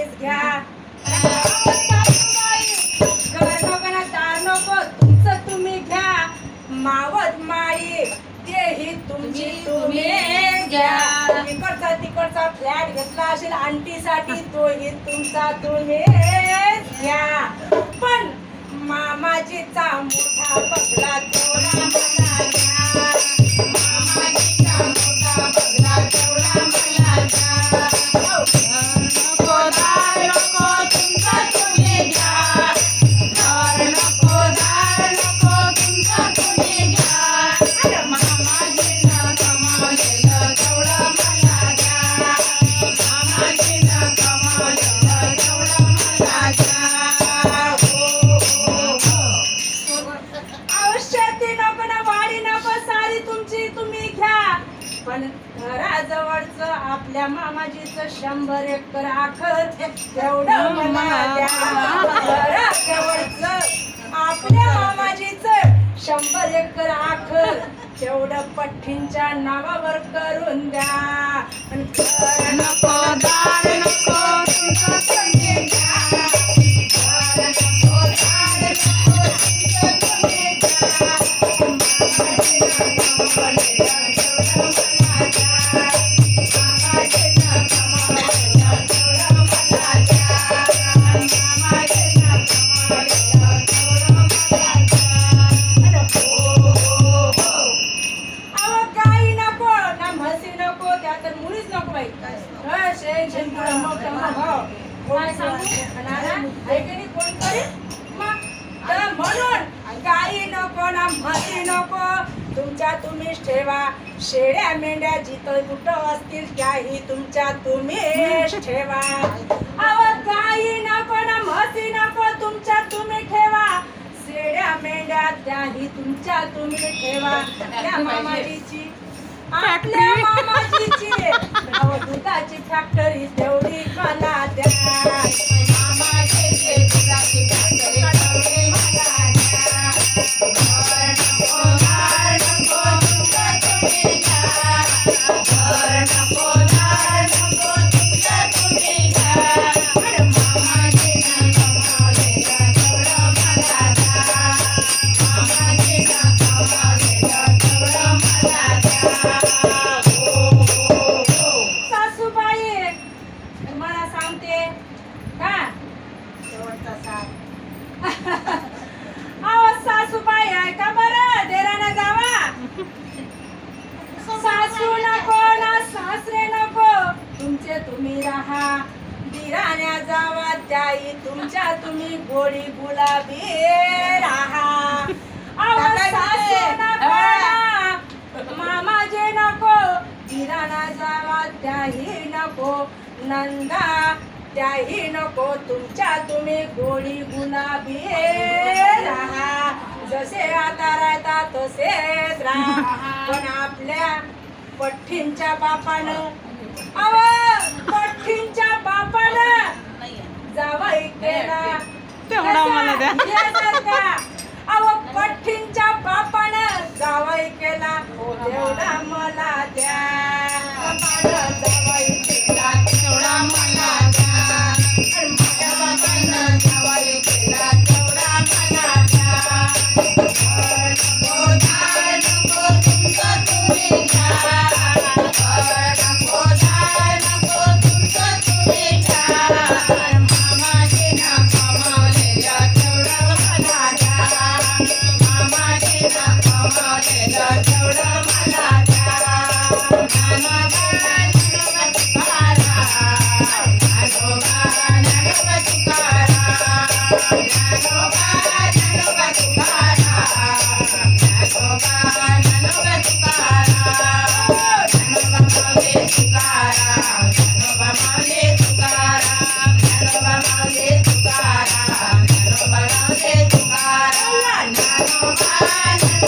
तुम्हीच घ्या. घर नको ना दार नको तुमचं तुम्ही घ्या. मावत माई तेही तुमची तुम्ही घ्या. तिकडचा तिकडचा फ्लॅट घेतला असेल आंटीसाठी तोही तुमचा तुम्हीच घ्या. पण मामाजीचा मोठा बंगला तेवढा मला घ्या. मामाजीचा मोठा बंगला तेवढा मला घ्या. नको दार नको तुमचं तुम्ही घ्या. घर नको दार नको तुमचं तुम्ही घ्या. अरे मामाजीनं कमावलेलं तेवढं मला घ्या. मामाजीनं कमावलेलं तेवढं मला घ्या. शेती नको ना वाडी नको सारी तुमची तुम्ही घ्या. पण घराजवळचं आपल्या मामाजीचं 100 एकर आखर तेवढं मला द्या. घराजवळचं आपल्या मामाजीचं 100 एकर आखर तेवढं पठ्ठींच्या नावावर करून द्या. घर नको दार नको तुमचं तुम्ही घ्या. घर नको दार नको तुमचं तुम्ही घ्या. म्हणून गाई नको ना म्हशी नको तुमच्या तुम्हीच ठेवा. शेळ्या मेंढ्या जिथं कुठं असतील त्याही तुमच्या तुम्हीच ठेवा. अहो गाई नको ना म्हशी नको तुमच्या तुम्ही ठेवा. शेळ्या मेंढ्या त्याही तुमच्या तुम्ही ठेवा. त्या मामाजीची आपल्या मामाजीची अहो दुधाची फॅक्टरी तेवढी मला द्या. मामाजीची दुधाची फॅक्टरी तेवढी मला द्या. घर नको दार नको तुमचं तुम्ही घ्या. घर नको दार नको तुमचं तुम्ही घ्या. अरे मामाजीनं कमावलेलं तेवढं मला द्या. मामाजीनं कमावलेलं तेवढं मला द्या. सासूबाई मला सांगते का शेवटचा साथ. अहो सासूबाई आहे का बरं देराला जावा. सासू नको ना सासरे नको तुमचे तुम्ही राहा. दिराण्या जावा त्याही तुमच्या तुम्ही गोडी गुलाबी राहा. अहो सासू नको ना मामाजे नको. दिराणा जावा त्याही नको. नंदा त्याही नको तुमच्या तुम्ही गोडी गुलाबी राहा. जसे आता राहता तसेच राहा. पण आपल्या पठ्ठींच्या बापानं अव पठ्ठींच्या बापानं जावई केला तेवढा मला द्या. अव पठ्ठींच्या बापानं जावई केला तेवढा मला द्या. जावई केला तेवढा मला द्या. माझ्या बापानं जावई केला तेवढा मला द्या. घर नको दार नको तुमचं तुम्ही घ्या. घर नको दार नको तुमचं तुम्ही घ्या. मामाजीनं कमावलेलं तेवढं मला द्या. मामाजीनं कमावलेलं तेवढं मला द्या. तुकाराम